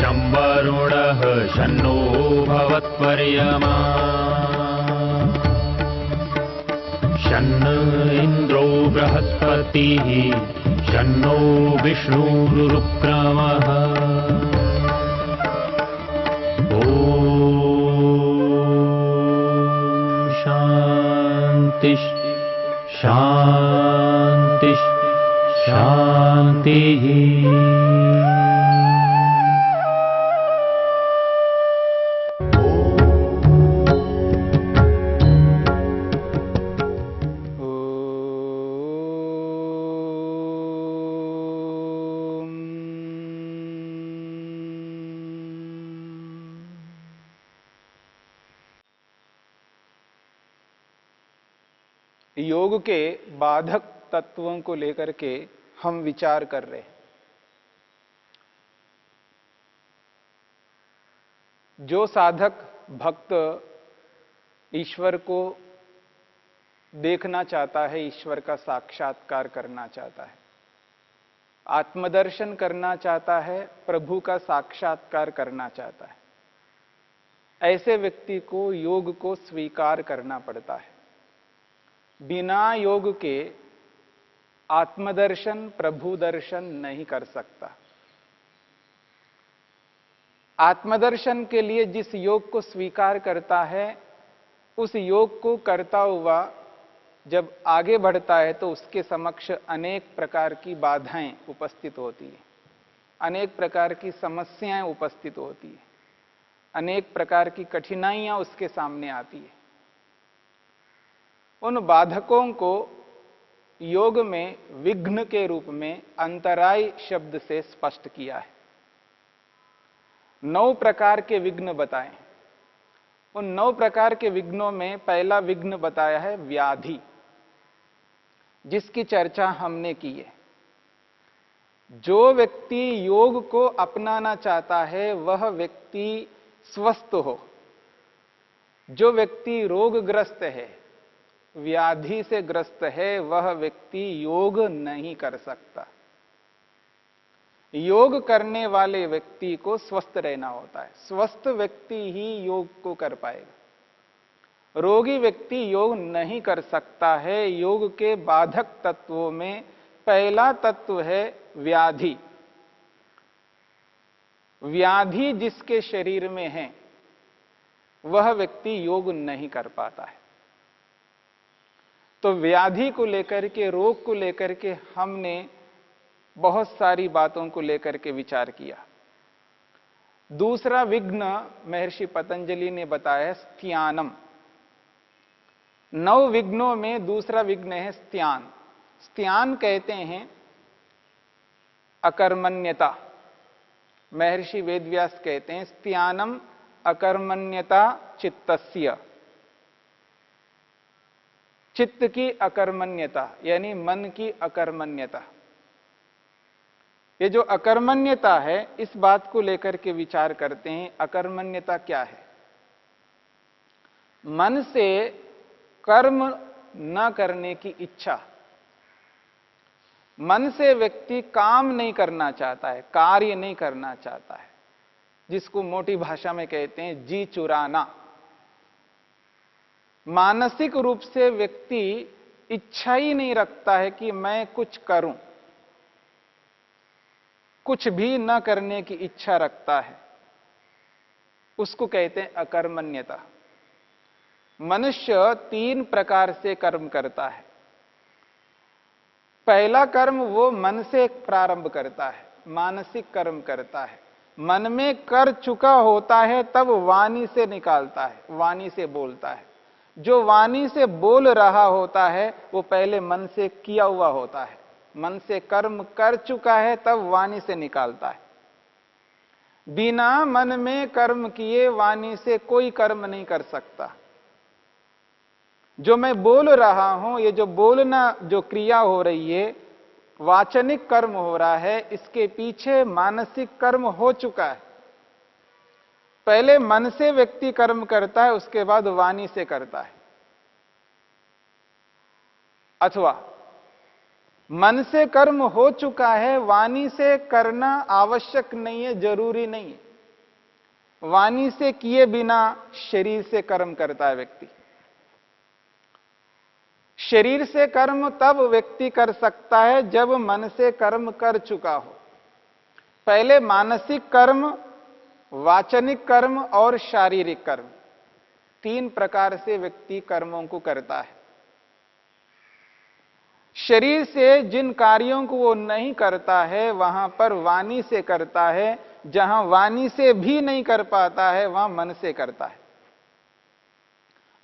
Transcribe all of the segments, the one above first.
शं वरुणः शन्नो भवत्वर्यमा शन्न इन्द्रो बृहस्पतिः शन्नो विष्णुरुक्रमः ॐ शान्ति शान्ति शान्तिः। योग के बाधक तत्वों को लेकर के हम विचार कर रहे हैं। जो साधक भक्त ईश्वर को देखना चाहता है, ईश्वर का साक्षात्कार करना चाहता है, आत्मदर्शन करना चाहता है, प्रभु का साक्षात्कार करना चाहता है, ऐसे व्यक्ति को योग को स्वीकार करना पड़ता है। बिना योग के आत्मदर्शन, प्रभु दर्शन नहीं कर सकता। आत्मदर्शन के लिए जिस योग को स्वीकार करता है, उस योग को करता हुआ जब आगे बढ़ता है तो उसके समक्ष अनेक प्रकार की बाधाएं उपस्थित होती है, अनेक प्रकार की समस्याएं उपस्थित होती है, अनेक प्रकार की कठिनाइयां उसके सामने आती है। उन बाधकों को योग में विघ्न के रूप में अंतराय शब्द से स्पष्ट किया है। 9 प्रकार के विघ्न बताए। उन 9 प्रकार के विघ्नों में पहला विघ्न बताया है व्याधि, जिसकी चर्चा हमने की है। जो व्यक्ति योग को अपनाना चाहता है वह व्यक्ति स्वस्थ हो। जो व्यक्ति रोगग्रस्त है, व्याधि से ग्रस्त है, वह व्यक्ति योग नहीं कर सकता। योग करने वाले व्यक्ति को स्वस्थ रहना होता है। स्वस्थ व्यक्ति ही योग को कर पाएगा। रोगी व्यक्ति योग नहीं कर सकता है। योग के बाधक तत्वों में पहला तत्व है व्याधि। व्याधि जिसके शरीर में है वह व्यक्ति योग नहीं कर पाता है। तो व्याधि को लेकर के, रोग को लेकर के हमने बहुत सारी बातों को लेकर के विचार किया। दूसरा विघ्न महर्षि पतंजलि ने बताया है स्त्यानम। 9 विघ्नों में दूसरा विघ्न है स्त्यान। स्त्यान कहते हैं अकर्मण्यता। महर्षि वेदव्यास कहते हैं स्त्यानम अकर्मण्यता चित्तस्य। चित्त की अकर्मण्यता यानी मन की अकर्मण्यता। ये जो अकर्मण्यता है, इस बात को लेकर के विचार करते हैं। अकर्मण्यता क्या है? मन से कर्म न करने की इच्छा। मन से व्यक्ति काम नहीं करना चाहता है, कार्य नहीं करना चाहता है, जिसको मोटी भाषा में कहते हैं जी चुराना। मानसिक रूप से व्यक्ति इच्छा ही नहीं रखता है कि मैं कुछ करूं, कुछ भी न करने की इच्छा रखता है, उसको कहते हैं अकर्मण्यता। मनुष्य 3 प्रकार से कर्म करता है। पहला कर्म वो मन से प्रारंभ करता है, मानसिक कर्म करता है। मन में कर चुका होता है तब वाणी से निकालता है, वाणी से बोलता है। जो वाणी से बोल रहा होता है वो पहले मन से किया हुआ होता है। मन से कर्म कर चुका है तब वाणी से निकालता है। बिना मन में कर्म किए वाणी से कोई कर्म नहीं कर सकता। जो मैं बोल रहा हूं, ये जो बोलना, जो क्रिया हो रही है, वाचनिक कर्म हो रहा है, इसके पीछे मानसिक कर्म हो चुका है। पहले मन से व्यक्ति कर्म करता है, उसके बाद वाणी से करता है। अथवा मन से कर्म हो चुका है, वाणी से करना आवश्यक नहीं है, जरूरी नहीं है। वाणी से किए बिना शरीर से कर्म करता है व्यक्ति। शरीर से कर्म तब व्यक्ति कर सकता है जब मन से कर्म कर चुका हो। पहले मानसिक कर्म, वाचनिक कर्म और शारीरिक कर्म, 3 प्रकार से व्यक्ति कर्मों को करता है। शरीर से जिन कार्यों को वो नहीं करता है वहां पर वाणी से करता है, जहां वाणी से भी नहीं कर पाता है वहां मन से करता है।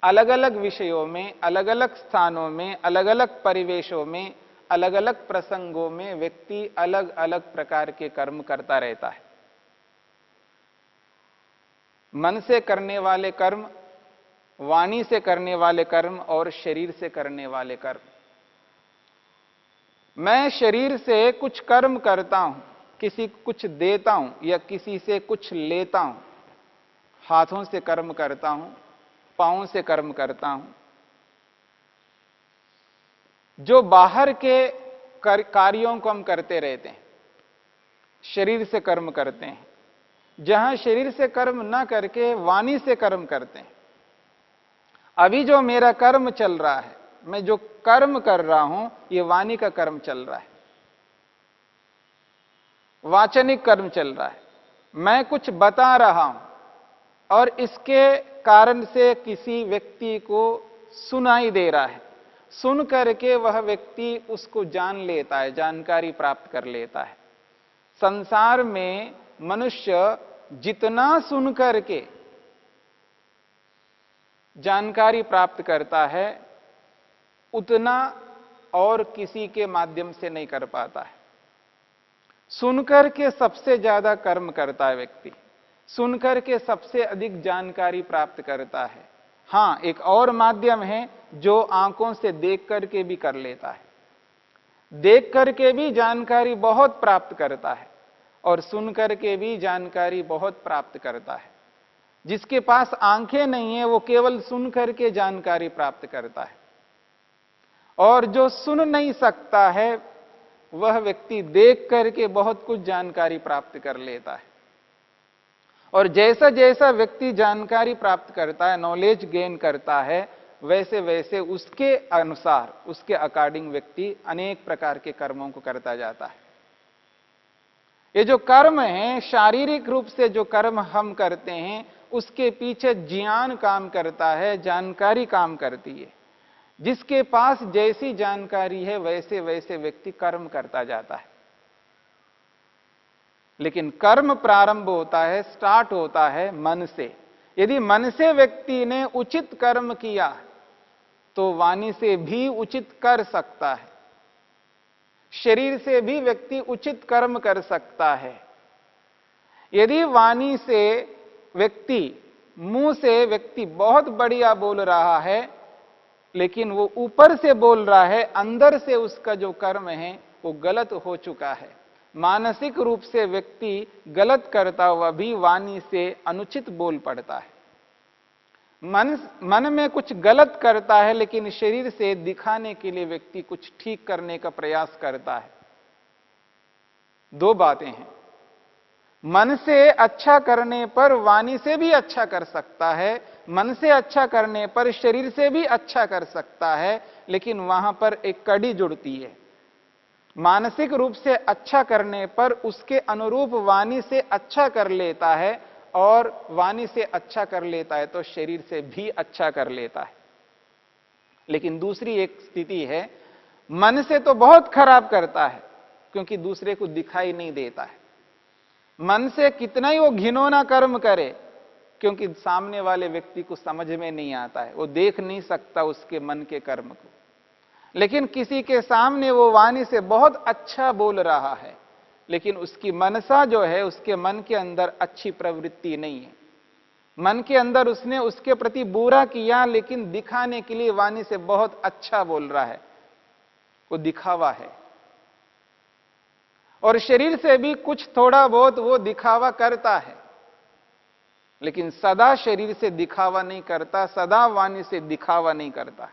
अलग अलग विषयों में, अलग अलग स्थानों में, अलग अलग परिवेशों में, अलग अलग प्रसंगों में व्यक्ति अलग अलग प्रकार के कर्म करता रहता है। मन से करने वाले कर्म, वाणी से करने वाले कर्म और शरीर से करने वाले कर्म। मैं शरीर से कुछ कर्म करता हूं, किसी को कुछ देता हूं या किसी से कुछ लेता हूं। हाथों से कर्म करता हूं, पांवों से कर्म करता हूं। जो बाहर के कार्यों को हम करते रहते हैं, शरीर से कर्म करते हैं। जहां शरीर से कर्म ना करके वाणी से कर्म करते हैं। अभी जो मेरा कर्म चल रहा है, मैं जो कर्म कर रहा हूं, ये वाणी का कर्म चल रहा है, वाचनिक कर्म चल रहा है। मैं कुछ बता रहा हूं और इसके कारण से किसी व्यक्ति को सुनाई दे रहा है। सुन करके वह व्यक्ति उसको जान लेता है, जानकारी प्राप्त कर लेता है। संसार में मनुष्य जितना सुन करके जानकारी प्राप्त करता है, उतना और किसी के माध्यम से नहीं कर पाता है। सुनकर के सबसे ज्यादा कर्म करता है व्यक्ति, सुनकर के सबसे अधिक जानकारी प्राप्त करता है। हां, एक और माध्यम है जो आंखों से देख करके भी कर लेता है। देख करके भी जानकारी बहुत प्राप्त करता है और सुन करके भी जानकारी बहुत प्राप्त करता है। जिसके पास आंखें नहीं है वो केवल सुन करके जानकारी प्राप्त करता है, और जो सुन नहीं सकता है वह व्यक्ति देख करके बहुत कुछ जानकारी प्राप्त कर लेता है। और जैसा जैसा व्यक्ति जानकारी प्राप्त करता है, नॉलेज गेन करता है, वैसे वैसे उसके अनुसार, उसके अकॉर्डिंग व्यक्ति अनेक प्रकार के कर्मों को करता जाता है। ये जो कर्म है, शारीरिक रूप से जो कर्म हम करते हैं, उसके पीछे ज्ञान काम करता है, जानकारी काम करती है। जिसके पास जैसी जानकारी है वैसे वैसे व्यक्ति कर्म करता जाता है। लेकिन कर्म प्रारंभ होता है, स्टार्ट होता है मन से। यदि मन से व्यक्ति ने उचित कर्म किया तो वाणी से भी उचित कर सकता है, शरीर से भी व्यक्ति उचित कर्म कर सकता है। यदि वाणी से व्यक्ति, मुंह से व्यक्ति बहुत बढ़िया बोल रहा है, लेकिन वो ऊपर से बोल रहा है, अंदर से उसका जो कर्म है वो गलत हो चुका है। मानसिक रूप से व्यक्ति गलत करता हुआ भी वाणी से अनुचित बोल पड़ता है। मन में कुछ गलत करता है, लेकिन शरीर से दिखाने के लिए व्यक्ति कुछ ठीक करने का प्रयास करता है। 2 बातें हैं। मन से अच्छा करने पर वाणी से भी अच्छा कर सकता है, मन से अच्छा करने पर शरीर से भी अच्छा कर सकता है, लेकिन वहां पर एक कड़ी जुड़ती है। मानसिक रूप से अच्छा करने पर उसके अनुरूप वाणी से अच्छा कर लेता है, और वाणी से अच्छा कर लेता है तो शरीर से भी अच्छा कर लेता है। लेकिन दूसरी एक स्थिति है, मन से तो बहुत खराब करता है क्योंकि दूसरे को दिखाई नहीं देता है। मन से कितना ही वो घिनौना कर्म करे, क्योंकि सामने वाले व्यक्ति को समझ में नहीं आता है, वो देख नहीं सकता उसके मन के कर्म को। लेकिन किसी के सामने वो वाणी से बहुत अच्छा बोल रहा है, लेकिन उसकी मनसा जो है, उसके मन के अंदर अच्छी प्रवृत्ति नहीं है। मन के अंदर उसने उसके प्रति बुरा किया, लेकिन दिखाने के लिए वाणी से बहुत अच्छा बोल रहा है, वो दिखावा है। और शरीर से भी कुछ थोड़ा बहुत वो दिखावा करता है, लेकिन सदा शरीर से दिखावा नहीं करता, सदा वाणी से दिखावा नहीं करता।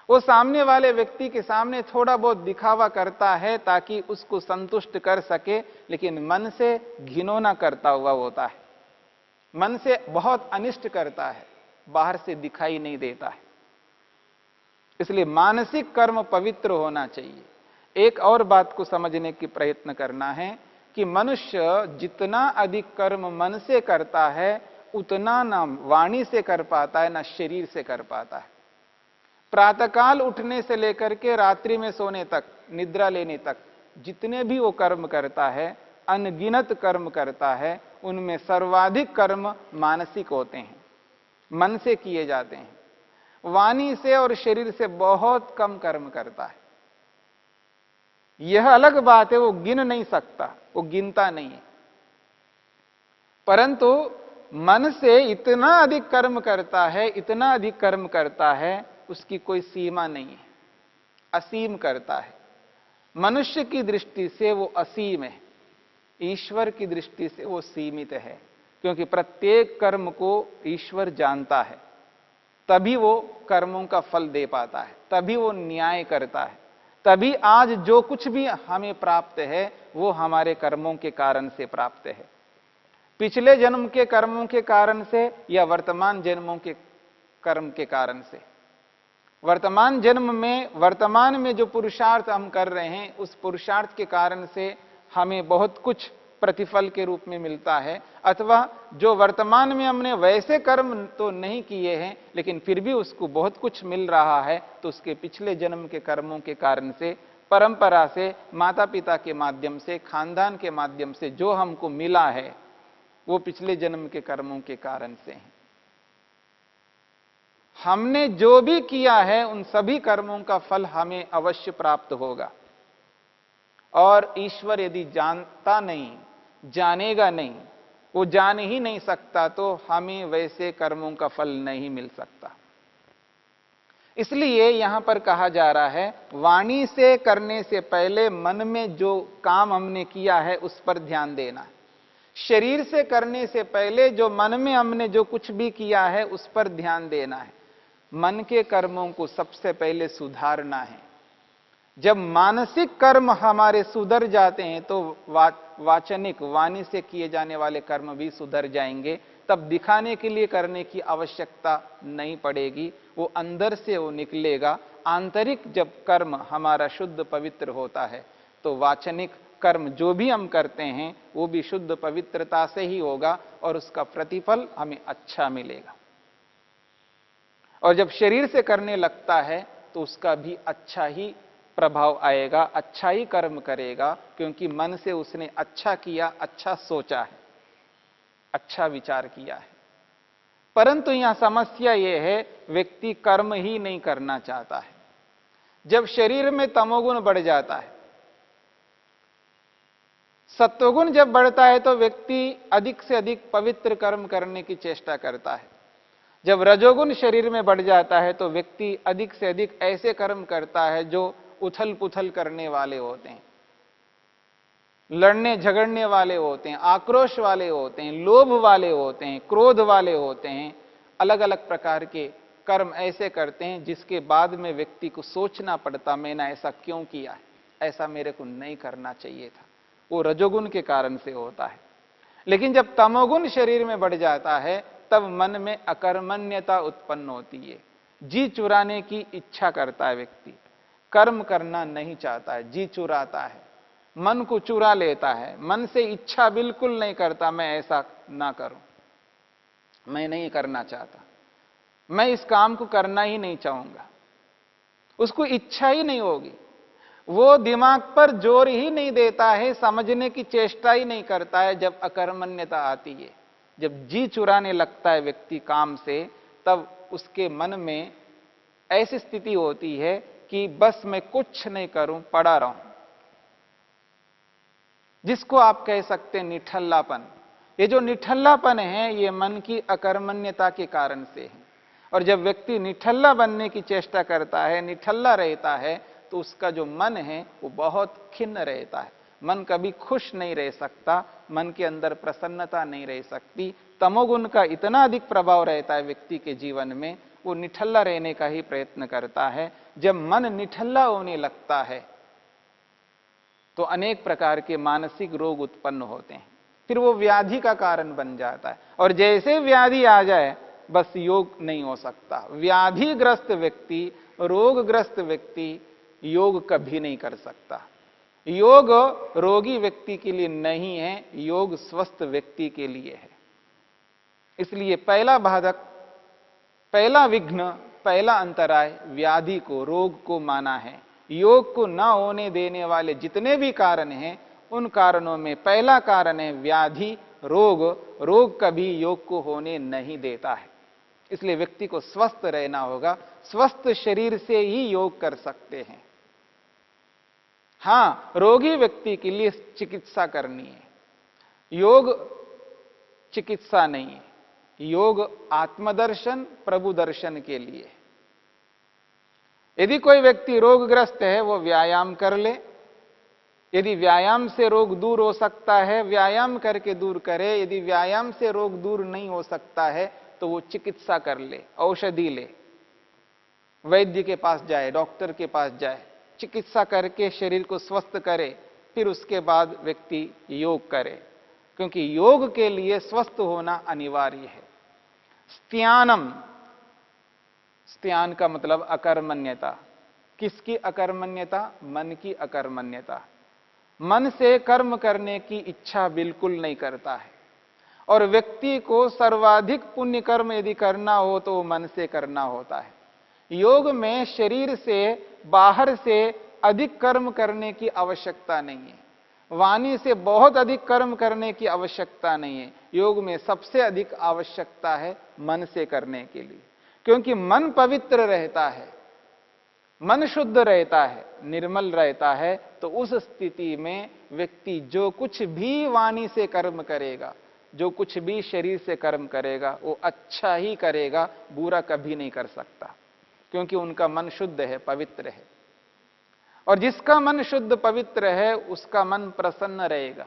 वो सामने वाले व्यक्ति के सामने थोड़ा बहुत दिखावा करता है ताकि उसको संतुष्ट कर सके, लेकिन मन से घिनौना करता हुआ होता है। मन से बहुत अनिष्ट करता है, बाहर से दिखाई नहीं देता है। इसलिए मानसिक कर्म पवित्र होना चाहिए। एक और बात को समझने की प्रयत्न करना है कि मनुष्य जितना अधिक कर्म मन से करता है उतना ना वाणी से कर पाता है, ना शरीर से कर पाता है। प्रातःकाल उठने से लेकर के रात्रि में सोने तक, निद्रा लेने तक जितने भी वो कर्म करता है, अनगिनत कर्म करता है, उनमें सर्वाधिक कर्म मानसिक होते हैं, मन से किए जाते हैं। वाणी से और शरीर से बहुत कम कर्म करता है। यह अलग बात है, वो गिन नहीं सकता, वो गिनता नहीं है। परंतु मन से इतना अधिक कर्म करता है, इतना अधिक कर्म करता है, उसकी कोई सीमा नहीं है, असीम करता है। मनुष्य की दृष्टि से वो असीम है, ईश्वर की दृष्टि से वो सीमित है, क्योंकि प्रत्येक कर्म को ईश्वर जानता है, तभी वो कर्मों का फल दे पाता है, तभी वो न्याय करता है। तभी आज जो कुछ भी हमें प्राप्त है वो हमारे कर्मों के कारण से प्राप्त है, पिछले जन्म के कर्मों के कारण से या वर्तमान जन्मों के कर्म के कारण से। वर्तमान जन्म में, वर्तमान में जो पुरुषार्थ हम कर रहे हैं, उस पुरुषार्थ के कारण से हमें बहुत कुछ प्रतिफल के रूप में मिलता है, अथवा जो वर्तमान में हमने वैसे कर्म तो नहीं किए हैं लेकिन फिर भी उसको बहुत कुछ मिल रहा है, तो उसके पिछले जन्म के कर्मों के कारण से, परंपरा से, माता पिता के माध्यम से, खानदान के माध्यम से जो हमको मिला है वो पिछले जन्म के कर्मों के कारण से है। हमने जो भी किया है उन सभी कर्मों का फल हमें अवश्य प्राप्त होगा। और ईश्वर यदि जानता नहीं, जानेगा नहीं, वो जान ही नहीं सकता, तो हमें वैसे कर्मों का फल नहीं मिल सकता। इसलिए यहां पर कहा जा रहा है, वाणी से करने से पहले मन में जो काम हमने किया है उस पर ध्यान देना है। शरीर से करने से पहले जो मन में हमने जो कुछ भी किया है उस पर ध्यान देना है। मन के कर्मों को सबसे पहले सुधारना है। जब मानसिक कर्म हमारे सुधर जाते हैं तो वाचनिक, वाणी से किए जाने वाले कर्म भी सुधर जाएंगे। तब दिखाने के लिए करने की आवश्यकता नहीं पड़ेगी, वो अंदर से वो निकलेगा। आंतरिक जब कर्म हमारा शुद्ध पवित्र होता है तो वाचनिक कर्म जो भी हम करते हैं वो भी शुद्ध पवित्रता से ही होगा और उसका प्रतिफल हमें अच्छा मिलेगा। और जब शरीर से करने लगता है तो उसका भी अच्छा ही प्रभाव आएगा, अच्छा ही कर्म करेगा, क्योंकि मन से उसने अच्छा किया, अच्छा सोचा है, अच्छा विचार किया है। परंतु यहां समस्या यह है, व्यक्ति कर्म ही नहीं करना चाहता है। जब शरीर में तमोगुण बढ़ जाता है, सत्वगुण जब बढ़ता है तो व्यक्ति अधिक से अधिक पवित्र कर्म करने की चेष्टा करता है। जब रजोगुण शरीर में बढ़ जाता है तो व्यक्ति अधिक से अधिक ऐसे कर्म करता है जो उथल पुथल करने वाले होते हैं, लड़ने झगड़ने वाले होते हैं, आक्रोश वाले होते हैं, लोभ वाले होते हैं, क्रोध वाले होते हैं। अलग अलग प्रकार के कर्म ऐसे करते हैं जिसके बाद में व्यक्ति को सोचना पड़ता, मैंने ऐसा क्यों किया है, ऐसा मेरे को नहीं करना चाहिए था। वो रजोगुण के कारण से होता है। लेकिन जब तमोगुण शरीर में बढ़ जाता है तब मन में अकर्मण्यता उत्पन्न होती है, जी चुराने की इच्छा करता है व्यक्ति, कर्म करना नहीं चाहता है, जी चुराता है, मन को चुरा लेता है, मन से इच्छा बिल्कुल नहीं करता, मैं ऐसा ना करूं, मैं नहीं करना चाहता, मैं इस काम को करना ही नहीं चाहूंगा। उसको इच्छा ही नहीं होगी, वो दिमाग पर जोर ही नहीं देता है, समझने की चेष्टा ही नहीं करता है। जब अकर्मण्यता आती है, जब जी चुराने लगता है व्यक्ति काम से, तब उसके मन में ऐसी स्थिति होती है कि बस मैं कुछ नहीं करूं, पड़ा रहूं, जिसको आप कह सकते हैं निठल्लापन। ये जो निठल्लापन है ये मन की अकर्मण्यता के कारण से है। और जब व्यक्ति निठल्ला बनने की चेष्टा करता है, निठल्ला रहता है, तो उसका जो मन है वो बहुत खिन्न रहता है। मन कभी खुश नहीं रह सकता, मन के अंदर प्रसन्नता नहीं रह सकती। तमोगुण का इतना अधिक प्रभाव रहता है व्यक्ति के जीवन में, वो निठल्ला रहने का ही प्रयत्न करता है। जब मन निठल्ला होने लगता है तो अनेक प्रकार के मानसिक रोग उत्पन्न होते हैं। फिर वो व्याधि का कारण बन जाता है। और जैसे व्याधि आ जाए बस योग नहीं हो सकता। व्याधिग्रस्त व्यक्ति, रोगग्रस्त व्यक्ति योग कभी नहीं कर सकता। योग रोगी व्यक्ति के लिए नहीं है, योग स्वस्थ व्यक्ति के लिए है। इसलिए पहला बाधक, पहला विघ्न, पहला अंतराय व्याधि को, रोग को माना है। योग को न होने देने वाले जितने भी कारण हैं, उन कारणों में पहला कारण है व्याधि, रोग। रोग कभी योग को होने नहीं देता है। इसलिए व्यक्ति को स्वस्थ रहना होगा। स्वस्थ शरीर से ही योग कर सकते हैं। हां, रोगी व्यक्ति के लिए चिकित्सा करनी है। योग चिकित्सा नहीं है। योग आत्मदर्शन, प्रभु दर्शन के लिए। यदि कोई व्यक्ति रोगग्रस्त है वो व्यायाम कर ले। यदि व्यायाम से रोग दूर हो सकता है, व्यायाम करके दूर करे। यदि व्यायाम से रोग दूर नहीं हो सकता है तो वो चिकित्सा कर ले, औषधि ले, वैद्य के पास जाए, डॉक्टर के पास जाए, चिकित्सा करके शरीर को स्वस्थ करे, फिर उसके बाद व्यक्ति योग करे। क्योंकि योग के लिए स्वस्थ होना अनिवार्य है। स्त्यानम, स्त्यान का मतलब अकर्मण्यता। किसकी अकर्मण्यता? मन की अकर्मण्यता। मन से कर्म करने की इच्छा बिल्कुल नहीं करता है। और व्यक्ति को सर्वाधिक पुण्य कर्म यदि करना हो तो मन से करना होता है। योग में शरीर से, बाहर से अधिक कर्म करने की आवश्यकता नहीं है। वाणी से बहुत अधिक कर्म करने की आवश्यकता नहीं है। योग में सबसे अधिक आवश्यकता है मन से करने के लिए। क्योंकि मन पवित्र रहता है, मन शुद्ध रहता है, निर्मल रहता है, तो उस स्थिति में व्यक्ति जो कुछ भी वाणी से कर्म करेगा, जो कुछ भी शरीर से कर्म करेगा, वो अच्छा ही करेगा, बुरा कभी नहीं कर सकता। क्योंकि उनका मन शुद्ध है, पवित्र है। और जिसका मन शुद्ध पवित्र है उसका मन प्रसन्न रहेगा।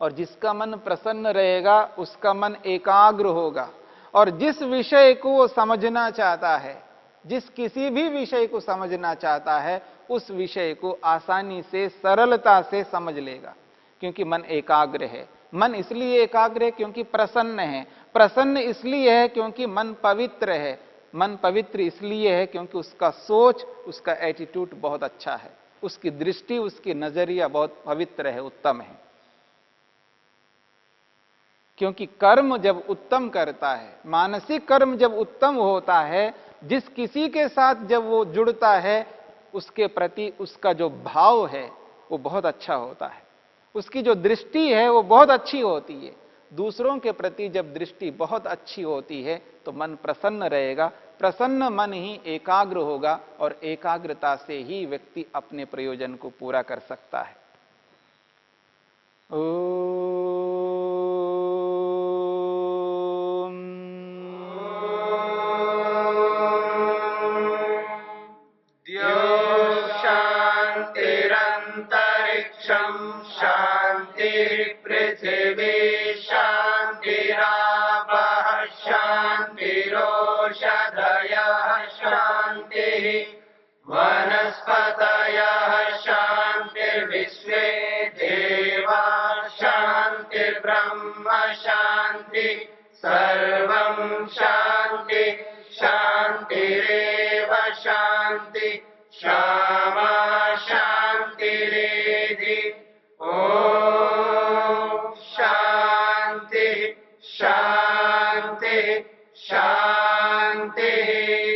और जिसका मन प्रसन्न रहेगा उसका मन एकाग्र होगा। और जिस विषय को वो समझना चाहता है, जिस किसी भी विषय को समझना चाहता है, उस विषय को आसानी से, सरलता से समझ लेगा। क्योंकि मन एकाग्र है। मन इसलिए एकाग्र है क्योंकि प्रसन्न है। प्रसन्न इसलिए है क्योंकि मन पवित्र है। मन पवित्र इसलिए है क्योंकि उसका सोच, उसका एटीट्यूड बहुत अच्छा है। उसकी दृष्टि, उसकी नजरिया बहुत पवित्र है, उत्तम है। क्योंकि कर्म जब उत्तम करता है, मानसिक कर्म जब उत्तम होता है, जिस किसी के साथ जब वो जुड़ता है, उसके प्रति उसका जो भाव है वो बहुत अच्छा होता है। उसकी जो दृष्टि है वो बहुत अच्छी होती है। दूसरों के प्रति जब दृष्टि बहुत अच्छी होती है तो मन प्रसन्न रहेगा। प्रसन्न मन ही एकाग्र होगा और एकाग्रता से ही व्यक्ति अपने प्रयोजन को पूरा कर सकता है। शांतिरंतरिक्षं शांतिः पृथिवी शांतिरापः शांतिरोषधयः शांतिः वनस्पतयः शांतिर्विश्वे देवा शांतिर्ब्रह्म शांति सर्वं शांति शांतिरेव शांति क्षमा शांतिरेधि। ओम शांति शांति शांति।